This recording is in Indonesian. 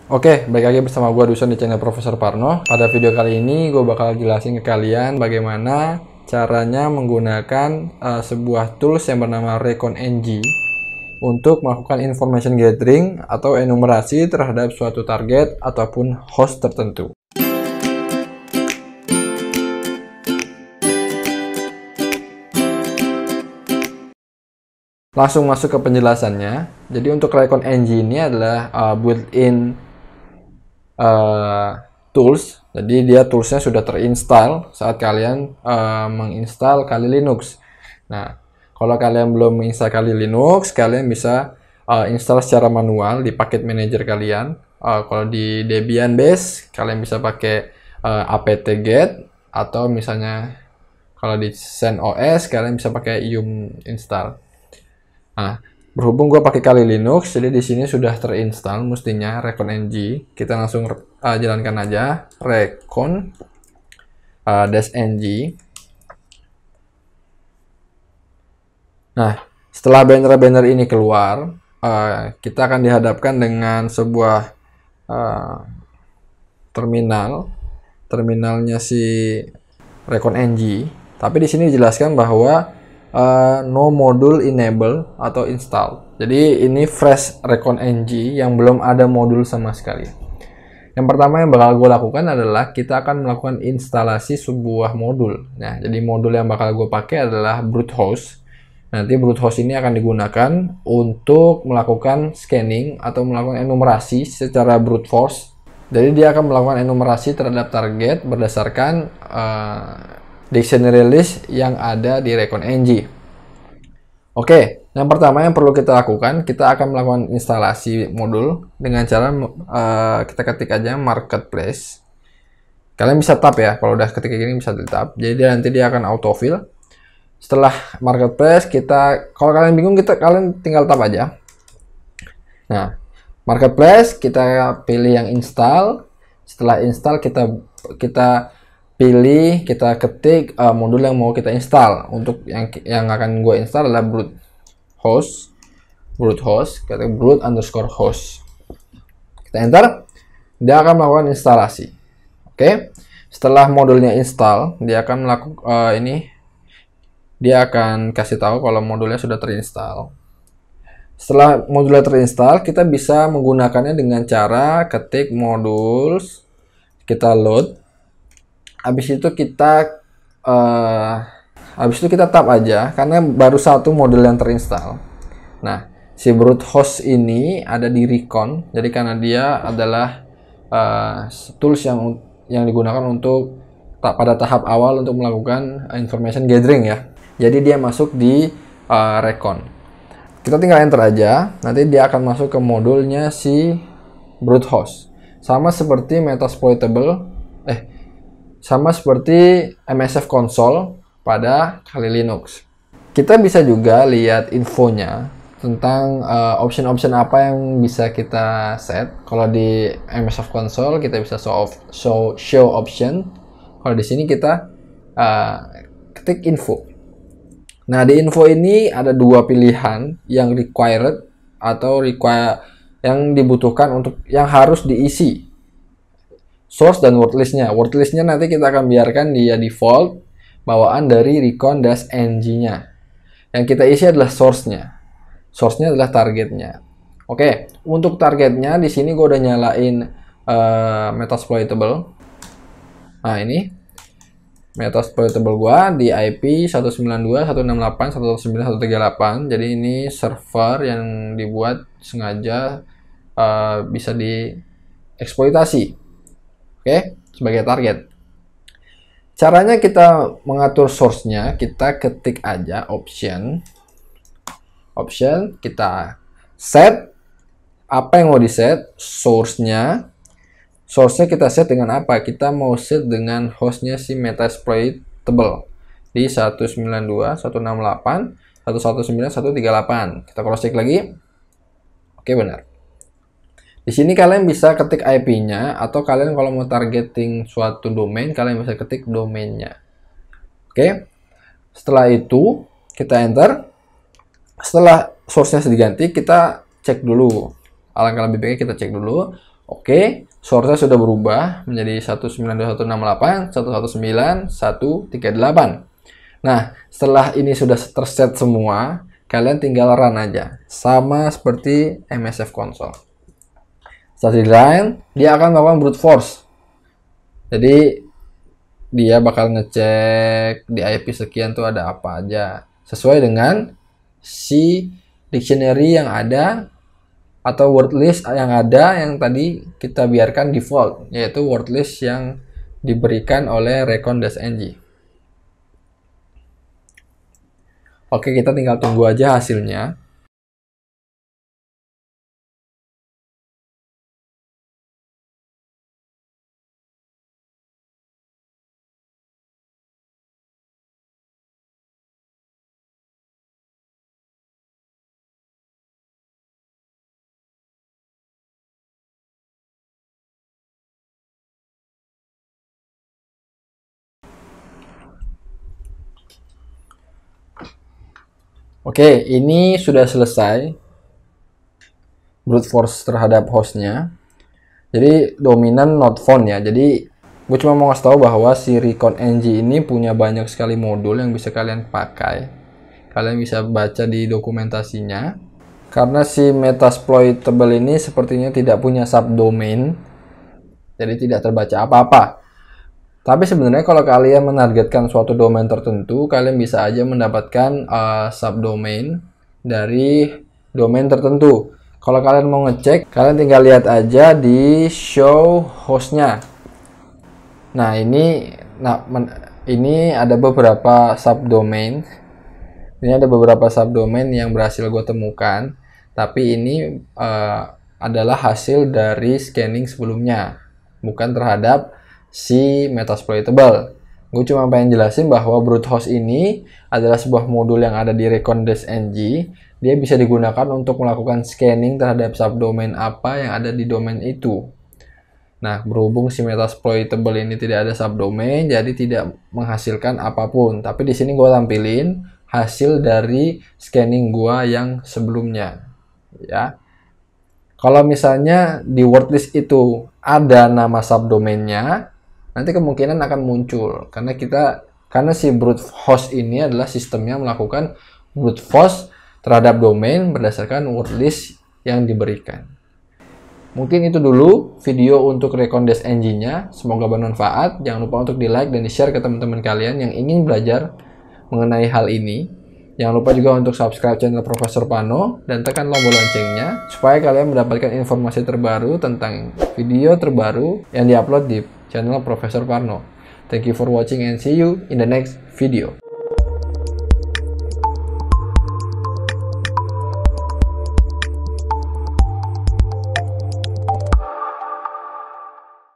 Oke, balik lagi bersama gue Dusan di channel Profesor Parno. Pada video kali ini gue bakal jelasin ke kalian bagaimana caranya menggunakan sebuah tools yang bernama ReconNG untuk melakukan information gathering atau enumerasi terhadap suatu target ataupun host tertentu. Langsung masuk ke penjelasannya. Jadi untuk ReconNG ini adalah built-in tools. Jadi dia toolsnya sudah terinstall saat kalian menginstal Kali Linux. Nah, kalau kalian belum menginstal Kali Linux, kalian bisa install secara manual di paket manager kalian. Kalau di Debian base, kalian bisa pakai apt-get, atau misalnya kalau di CentOS, kalian bisa pakai yum install. Nah, berhubung gue pakai Kali Linux, jadi di sini sudah terinstall mestinya ReconNG. Kita langsung jalankan aja recon -ng. Nah, setelah banner-banner ini keluar, kita akan dihadapkan dengan sebuah terminalnya si ReconNG. Tapi di sini dijelaskan bahwa no module enable atau install. Jadi ini fresh ReconNG yang belum ada modul sama sekali. Yang pertama yang bakal gue lakukan adalah kita akan melakukan instalasi sebuah modul. Nah, jadi modul yang bakal gue pakai adalah brute host. Nanti brute host ini akan digunakan untuk melakukan scanning atau melakukan enumerasi secara brute force. Jadi dia akan melakukan enumerasi terhadap target berdasarkan dictionary list yang ada di ReconNG. Oke, yang pertama yang perlu kita lakukan, kita akan melakukan instalasi modul dengan cara kita ketik aja marketplace. Kalian bisa tab ya, kalau udah ketik gini bisa di tab. Jadi nanti dia akan autofill. Setelah marketplace, kalau kalian bingung, kalian tinggal tab aja. Nah, marketplace kita pilih yang install. Setelah install kita pilih, kita ketik modul yang mau kita install. Untuk yang akan gue install adalah brute host, ketik brute_host. Kita enter, dia akan melakukan instalasi. Oke, setelah modulnya install, dia akan melakukan dia akan kasih tahu kalau modulnya sudah terinstall. Setelah modulnya terinstall, kita bisa menggunakannya dengan cara ketik modules, kita load. Habis itu kita tab aja karena baru satu modul yang terinstall. Nah, si brute host ini ada di Recon. Jadi karena dia adalah tools yang digunakan untuk pada tahap awal untuk melakukan information gathering ya. Jadi dia masuk di Recon. Kita tinggal enter aja. Nanti dia akan masuk ke modulnya si brute host. Sama seperti MSF console pada Kali Linux. Kita bisa juga lihat infonya tentang option-option apa yang bisa kita set. Kalau di MSF console kita bisa show option. Kalau di sini kita ketik info. Nah, di info ini ada dua pilihan yang required atau yang dibutuhkan yang harus diisi. Source dan wordlistnya. Wordlistnya nanti kita akan biarkan dia default bawaan dari recon-ng-nya. Yang kita isi adalah source-nya. Source-nya adalah targetnya. Oke, untuk targetnya di sini gue udah nyalain Metasploitable. Nah, ini Metasploitable gua di IP 192.168.19138. Jadi ini server yang dibuat sengaja bisa dieksploitasi. Oke, sebagai target. Caranya kita mengatur source-nya, kita ketik aja option, kita set apa yang mau di set, source-nya kita set dengan apa? Kita mau set dengan hostnya si Metasploitable di 192.168.119.138. Kita cross check lagi. Oke, benar. Di sini kalian bisa ketik IP-nya, atau kalian kalau mau targeting suatu domain, kalian bisa ketik domainnya. Oke. Setelah itu, kita enter. Setelah source-nya sudah diganti, kita cek dulu. Alangkah lebih baiknya kita cek dulu Oke, source-nya sudah berubah menjadi 192.168, 191.138. Nah, setelah ini sudah terset semua, kalian tinggal run aja. Sama seperti MSF console. Setelah di run, dia akan melakukan brute force. Jadi, dia bakal ngecek di IP sekian tuh ada apa aja. Sesuai dengan si dictionary yang ada atau word list yang ada yang tadi kita biarkan default, yaitu word list yang diberikan oleh recon-ng. Oke, kita tinggal tunggu aja hasilnya. Oke, ini sudah selesai brute force terhadap hostnya. Jadi dominan not found ya. Jadi gue cuma mau ngasih tahu bahwa si recon-ng ini punya banyak sekali modul yang bisa kalian pakai. Kalian bisa baca di dokumentasinya. Karena si metasploitable ini sepertinya tidak punya subdomain, jadi tidak terbaca apa-apa. Tapi sebenarnya kalau kalian menargetkan suatu domain tertentu, kalian bisa aja mendapatkan subdomain dari domain tertentu. Kalau kalian mau ngecek, kalian tinggal lihat aja di show hostnya. Nah ini ada beberapa subdomain. Ini ada beberapa subdomain yang berhasil gue temukan. Tapi ini adalah hasil dari scanning sebelumnya, bukan terhadap si metasploitable. Gue cuma pengen jelasin bahwa brute host ini adalah sebuah modul yang ada di recon-ng. Dia bisa digunakan untuk melakukan scanning terhadap subdomain apa yang ada di domain itu. Nah, berhubung si metasploitable ini tidak ada subdomain, jadi tidak menghasilkan apapun. Tapi di sini gue tampilin hasil dari scanning gue yang sebelumnya, ya. Kalau misalnya di wordlist itu ada nama subdomainnya, nanti kemungkinan akan muncul karena si brute host ini adalah sistemnya melakukan brute force terhadap domain berdasarkan wordlist yang diberikan. Mungkin itu dulu video untuk recon-ng-nya. Semoga bermanfaat. Jangan lupa untuk di like dan di share ke teman-teman kalian yang ingin belajar mengenai hal ini. Jangan lupa juga untuk subscribe channel Profesor Pano dan tekan tombol loncengnya supaya kalian mendapatkan informasi terbaru tentang video terbaru yang diupload di channel Profesor Parno. Thank you for watching and see you in the next video.